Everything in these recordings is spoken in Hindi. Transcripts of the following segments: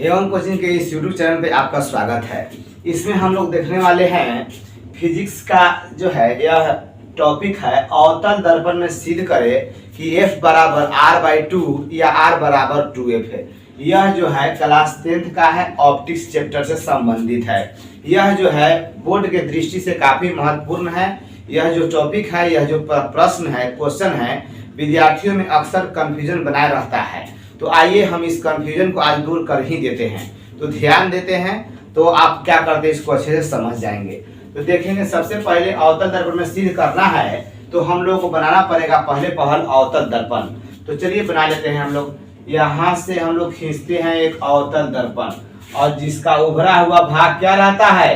एवं कोचिंग के इस यूट्यूब चैनल पे आपका स्वागत है। इसमें हम लोग देखने वाले हैं फिजिक्स का जो है यह टॉपिक है अवतल दर्पण में सिद्ध करे कि F बराबर R/2 या R बराबर 2F है। यह जो है क्लास 10th का है, ऑप्टिक्स चैप्टर से संबंधित है। यह जो है बोर्ड के दृष्टि से काफी महत्वपूर्ण है। यह जो टॉपिक है, यह जो प्रश्न है, क्वेश्चन है, विद्यार्थियों में अक्सर कंफ्यूजन बनाए रहता है। तो आइए हम इस कंफ्यूजन को आज दूर कर ही देते हैं। तो ध्यान देते हैं तो आप क्या करते हैं इसको अच्छे से समझ जाएंगे। तो देखेंगे सबसे पहले अवतल दर्पण में सिद्ध करना है तो हम लोग को बनाना पड़ेगा पहले पहल अवतल दर्पण। तो चलिए बना लेते हैं हम लोग। यहाँ से हम लोग खींचते हैं एक अवतल दर्पण और जिसका उभरा हुआ भाग क्या रहता है,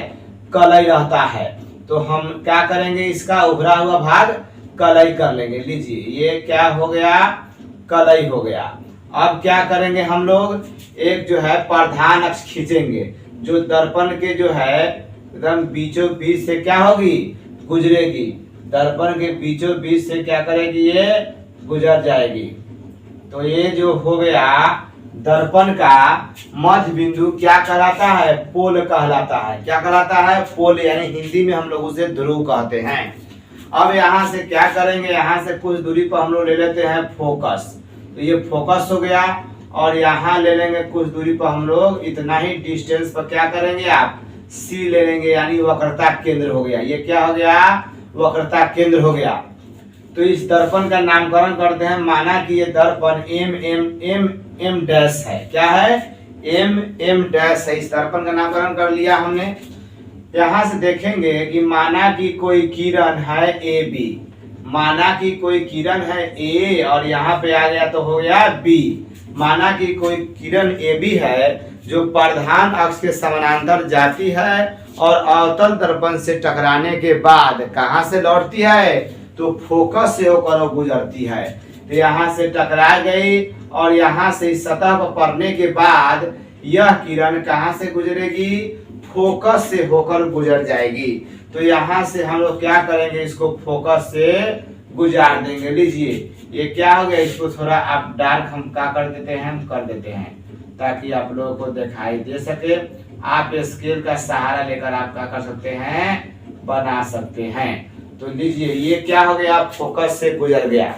कलई रहता है। तो हम क्या करेंगे, इसका उभरा हुआ भाग कलई कर लेंगे। लीजिए ये क्या हो गया, कलई हो गया। अब क्या करेंगे हम लोग, एक जो है प्रधान अक्ष खींचेंगे जो दर्पण के जो है एकदम बीचों बीच से क्या होगी, गुजरेगी। दर्पण के बीचों बीच से क्या करेगी, ये गुजर जाएगी। तो ये जो हो गया दर्पण का मध्य बिंदु क्या कहलाता है, पोल कहलाता है। क्या कहलाता है, पोल, यानी हिंदी में हम लोग उसे ध्रुव कहते हैं। अब यहाँ से क्या करेंगे, यहाँ से कुछ दूरी पर हम लोग ले लेते हैं फोकस। तो ये फोकस हो गया और यहाँ ले लेंगे कुछ दूरी पर हम लोग, इतना ही डिस्टेंस पर क्या करेंगे आप, सी ले लेंगे, यानी वक्रता केंद्र हो गया। ये क्या हो गया, वक्रता केंद्र हो गया। तो इस दर्पण का नामकरण करते हैं, माना कि ये दर्पण एम डैश है। क्या है, एम डैश है। इस दर्पण का नामकरण कर लिया हमने। यहाँ से देखेंगे कि माना कि कोई किरण है ए बी, माना कि कोई किरण है ए और यहाँ पे आ गया तो हो गया बी। माना कि कोई किरण ए बी है जो प्रधान अक्ष के समानांतर जाती है और अवतल दर्पण से टकराने के बाद कहाँ से लौटती है, तो फोकस से होकर वो गुजरती है। तो यहाँ से टकरा गई और यहाँ से इस सतह पर पड़ने के बाद यह किरण कहाँ से गुजरेगी, फोकस से होकर गुजर जाएगी। तो यहाँ से हम लोग क्या करेंगे, इसको फोकस से गुजार देंगे। लीजिए ये क्या हो गया, इसको थोड़ा आप डार्क हम क्या कर देते हैं, हम कर देते हैं ताकि आप लोगों को दिखाई दे सके। आप स्केल का सहारा लेकर आप क्या कर सकते हैं, बना सकते हैं। तो लीजिए ये क्या हो गया, फोकस से गुजर गया।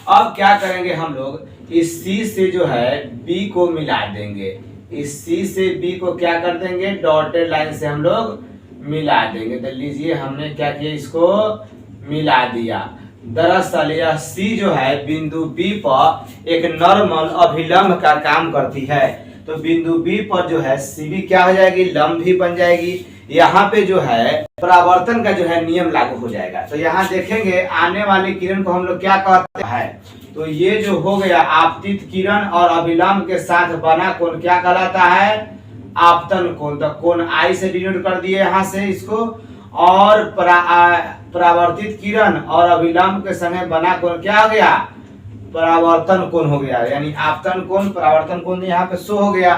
अब क्या करेंगे हम लोग, इस सी से जो है बी को मिला देंगे। इस सी से बी को क्या कर देंगे, डॉटेड लाइन से हम लोग मिला देंगे। तो लीजिए हमने क्या किया, इसको मिला दिया। दरअसल यह सी जो है बिंदु बी पर एक नॉर्मल अभिलंब का काम करती है। तो बिंदु बी पर जो है सी बी क्या हो जाएगी, लंब भी बन जाएगी। यहाँ पे जो है परावर्तन का जो है नियम लागू हो जाएगा। तो यहाँ देखेंगे आने वाली किरण को हम लोग क्या कहते हैं, तो ये जो हो गया आपतित किरण और अभिलंब के साथ बना कोण क्या कहलाता है, आपतन कोण। तो कोण आई से डिनोट कर दिए यहाँ से इसको, और परावर्तित किरण और अभिलंब के समय बना कोण क्या हो गया, परावर्तन कोण हो गया। यानी आपतन कोण, परावर्तन कोण यहाँ पे शो हो गया।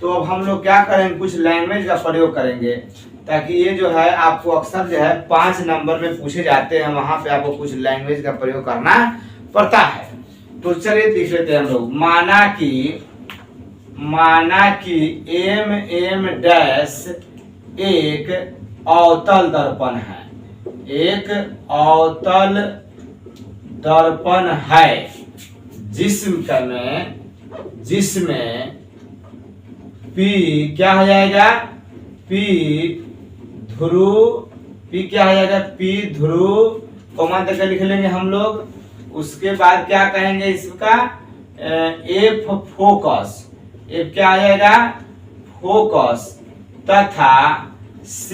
तो अब हम लोग क्या करेंगे, कुछ लैंग्वेज का प्रयोग करेंगे ताकि ये जो है आपको अक्सर जो है 5 नंबर में पूछे जाते हैं, वहां पे आपको कुछ लैंग्वेज का प्रयोग करना पड़ता है। तो चलिए लिख लेते हैं हम लोग, माना कि एम डैश एक अवतल दर्पण है, एक अवतल दर्पण है जिसमें P क्या हो जाएगा, P ध्रुव, P क्या हो जाएगा, P ध्रुव, कॉमा देकर लिख लेंगे हम लोग। उसके बाद क्या कहेंगे इसका, F फोकस, F क्या आ जाएगा, फोकस, तथा C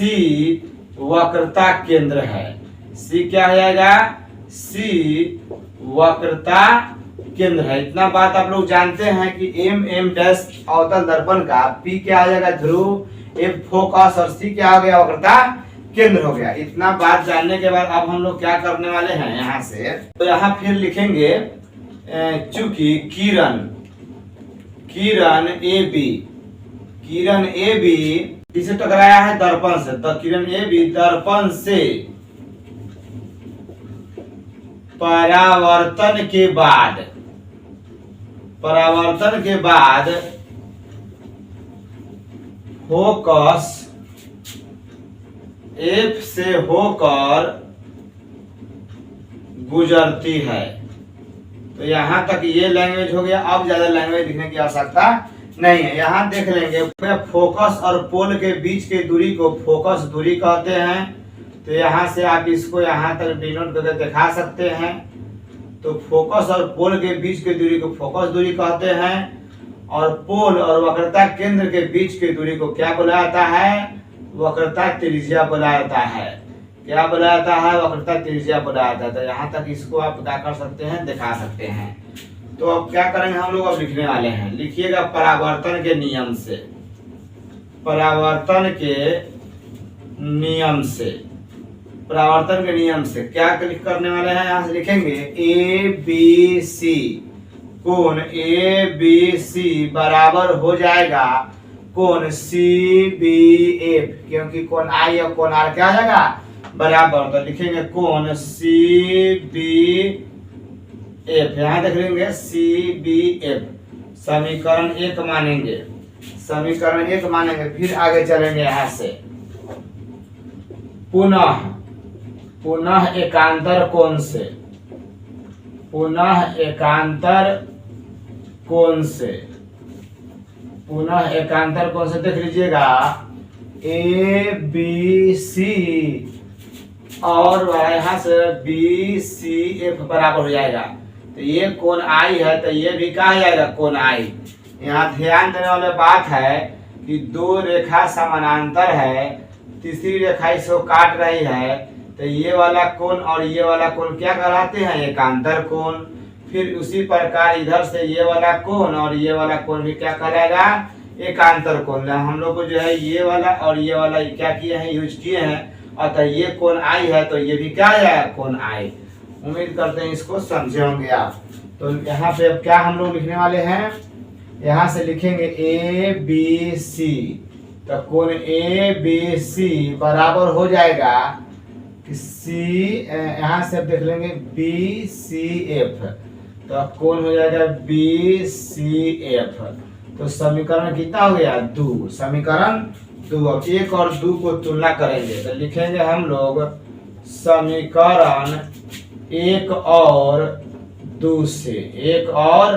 वक्रता केंद्र है। C क्या हो जाएगा, C वक्रता केंद्र है। इतना बात आप लोग जानते हैं कि एम डैश अवतल दर्पण का P क्या आ जाएगा, ध्रुव, F फोकस और C क्या हो गया, वक्रता केंद्र हो गया। इतना बात जानने के बाद अब हम लोग क्या करने वाले हैं, यहाँ से तो यहाँ फिर लिखेंगे चूंकि किरण ए बी किसे टकराया है, दर्पण से। तो किरण ए बी दर्पण से परावर्तन के बाद फोकस F से होकर गुजरती है। तो यहाँ तक ये लैंग्वेज हो गया। अब ज्यादा लैंग्वेज लिखने की आवश्यकता नहीं है। यहाँ देख लेंगे फोकस और पोल के बीच की दूरी को फोकस दूरी कहते हैं। तो यहाँ से आप इसको यहाँ तक डिनोट करके दिखा सकते हैं। तो फोकस और पोल के बीच की दूरी को फोकस दूरी कहते हैं, और पोल और वक्रता केंद्र के बीच की दूरी को क्या बोला जाता है? वक्रता त्रिज्या बोला जाता है। क्या बोला जाता है? वक्रता त्रिज्या बोला जाता है। तो यहाँ तक इसको आप क्या कर सकते हैं? दिखा सकते हैं। तो अब क्या करेंगे हम लोग? अब लिखने वाले हैं। लिखिएगा परावर्तन के नियम से। परावर्तन के नियम से, परावर्तन के नियम से क्या क्लिक करने वाले हैं? यहाँ से लिखेंगे ए बी सी, कोण ए बी सी बराबर हो जाएगा कोण सी बी एफ, क्योंकि कोण आई और कोण आर क्या आ जाएगा? बराबर। तो लिखेंगे कोण सी बी एफ। यहाँ देख लेंगे सी बी एफ, समीकरण 1 मानेंगे, समीकरण 1 मानेंगे। फिर आगे चलेंगे यहाँ से। पुनः पुनः एकांतर कोण से, पुनः एकांतर कोण से, पुनः एकांतर कोण से देख लीजिएगा ए बी सी और यहाँ से बी सी एफ बराबर हो जाएगा। तो ये कोण आई है, तो ये भी क्या हो जाएगा? कोण आई। यहाँ ध्यान देने वाली बात है कि दो रेखा समानांतर है, तीसरी रेखा इसको काट रही है। तो ये वाला कोण और ये वाला कोण क्या कहलाते हैं? एकांतर कोण। फिर उसी प्रकार इधर से ये वाला कोण और ये वाला कोण भी क्या कहलाएगा? एकांतर कोण। हम लोग को जो है ये वाला और ये वाला क्या किए हैं? यूज किए हैं। अतः ये कोण आई है, तो ये भी क्या है? कोण आई। उम्मीद करते हैं इसको समझे होंगे आप। तो यहाँ पे अब क्या हम लोग लिखने वाले हैं? यहाँ से लिखेंगे ए बी सी। तो कोण ए बी सी बराबर हो जाएगा सी, यहाँ से देख लेंगे बी सी एफ। तो कोण हो जाएगा बी सी एफ। तो समीकरण कितना हो गया? 2। समीकरण 2। अब 1 और 2 को तुलना करेंगे। तो लिखेंगे हम लोग समीकरण 1 और 2 से, 1 और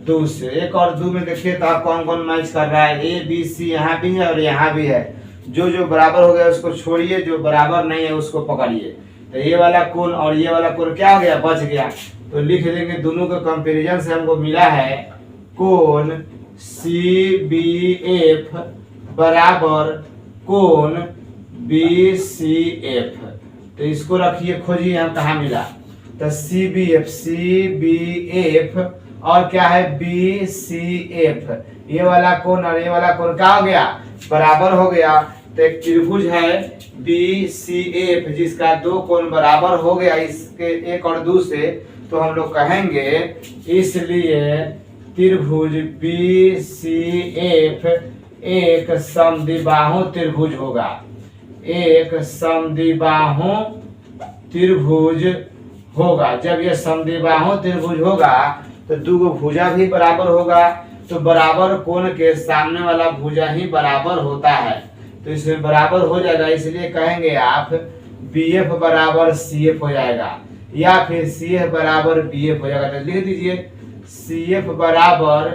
2 से। 1 और 2 में देखिए तो आप कौन कौन मैच कर रहा है? ए बी सी यहाँ भी है और यहाँ भी है। जो जो बराबर हो गया उसको छोड़िए, जो बराबर नहीं है उसको पकड़िए। तो ये वाला कोण और ये वाला कोण क्या हो गया? बच गया। तो लिख देंगे दोनों के कंपैरिजन से हमको मिला है कोण सी बी एफ बराबर कोण बी सी एफ। तो इसको रखिए, खोजिए यहाँ कहाँ मिला। तो सी बी एफ और क्या है? B C F. ये वाला कोण और ये वाला कोण क्या हो गया? बराबर हो गया। तो एक त्रिभुज है बी सी एफ जिसका 2 कोण बराबर हो गया इसके 1 और 2 से। तो हम लोग कहेंगे इसलिए त्रिभुज बी सी एफ एक समद्विबाहु त्रिभुज होगा। एक समद्विबाहु त्रिभुज होगा। जब ये समद्विबाहु त्रिभुज होगा तो 2 भुजा भी बराबर होगा। तो बराबर कोण के सामने वाला भुजा ही बराबर होता है, तो इसमें बराबर हो जाएगा। इसलिए कहेंगे आप बी एफ बराबर सी एफ हो जाएगा, या फिर सी एफ बराबर बी एफ हो जाएगा। तो लिख दीजिए सी एफ बराबर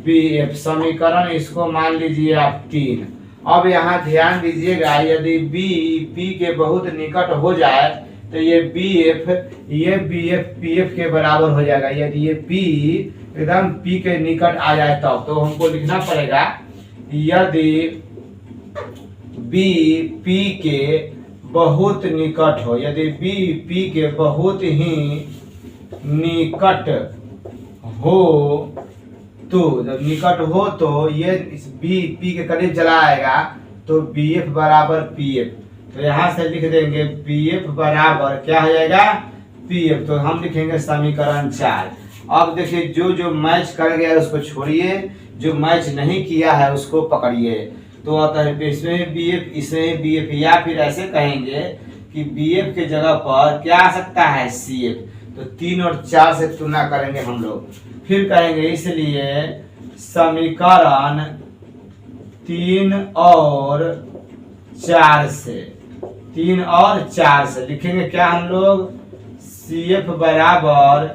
बी एफ। समीकरण इसको मान लीजिए आप 3। अब यहाँ ध्यान दीजिएगा, यदि बी पी के बहुत निकट हो जाए तो ये बी एफ पी एफ के बराबर हो जाएगा। यदि ये पी एकदम पी के निकट आ जाए तब तो हमको लिखना पड़ेगा यदि बी पी के बहुत निकट हो। यदि बी पी के बहुत ही निकट हो तो, जब निकट हो तो ये बी पी के करीब चला आएगा तो बी एफ बराबर पी एफ। तो यहाँ से लिख देंगे बी एफ बराबर क्या हो जाएगा? P F. तो हम लिखेंगे समीकरण 4। अब देखिए जो जो मैच कर गया है उसको छोड़िए, जो मैच नहीं किया है उसको पकड़िए। तो अतः इसमें बी एफ, इसमें बी एफ, या फिर ऐसे कहेंगे कि बी एफ के जगह पर क्या आ सकता है? C F. तो 3 और 4 से तुलना करेंगे हम लोग। फिर कहेंगे इसलिए समीकरण 3 और 4 से 3 और 4 से लिखेंगे क्या हम लोग, CF बराबर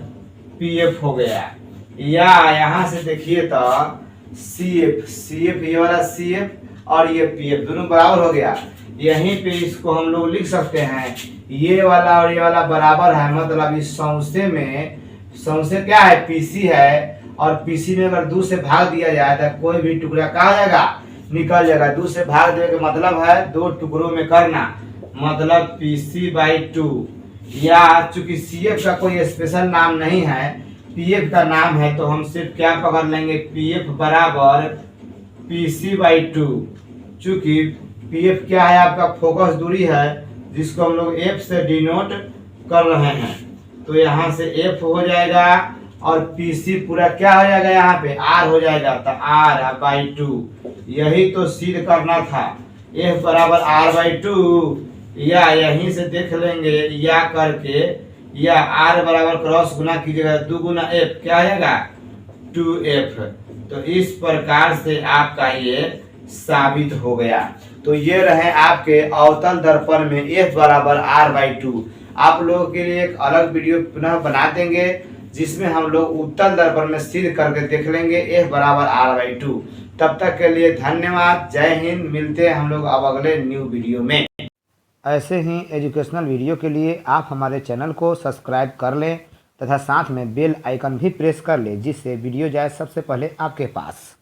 PF हो गया। या यहाँ से देखिए तो CF ये वाला CF और ये PF दोनों बराबर हो गया। यहीं पे इसको हम लोग लिख सकते हैं, ये वाला और ये वाला बराबर है, मतलब इस सौंसे क्या है, PC है, और PC में अगर 2 से भाग दिया जाए तो कोई भी टुकड़ा कहाँ जाएगा, निकल जाएगा। 2 से भाग देने का मतलब है 2 टुकड़ों में करना, मतलब PC/2। या चूंकि CF का कोई स्पेशल नाम नहीं है, PF का नाम है, तो हम सिर्फ क्या पकड़ लेंगे, PF बराबर PC/2। चूंकि PF क्या है, आपका फोकस दूरी है, जिसको हम लोग F से डिनोट कर रहे हैं, तो यहाँ से F हो जाएगा और PC पूरा क्या हो जाएगा, यहाँ पे R हो जाएगा, तो R/2। यही तो सिद्ध करना था, F बराबर R/2। या यहीं से देख लेंगे या करके, या R बराबर क्रॉस गुना कीजिएगा, 2 गुना F क्या आएगा, 2F। तो इस प्रकार से आपका ये साबित हो गया। तो ये रहे आपके अवतल दर्पण में F बराबर R/2। आप लोगों के लिए एक अलग वीडियो पुनः बना देंगे, जिसमें हम लोग उत्तल दर्पण में सिद्ध करके देख लेंगे F बराबर R/2। तब तक के लिए धन्यवाद, जय हिंद। मिलते हैं हम लोग अब अगले न्यू वीडियो में। ऐसे ही एजुकेशनल वीडियो के लिए आप हमारे चैनल को सब्सक्राइब कर लें तथा साथ में बेल आइकन भी प्रेस कर लें, जिससे वीडियो जाए सबसे पहले आपके पास।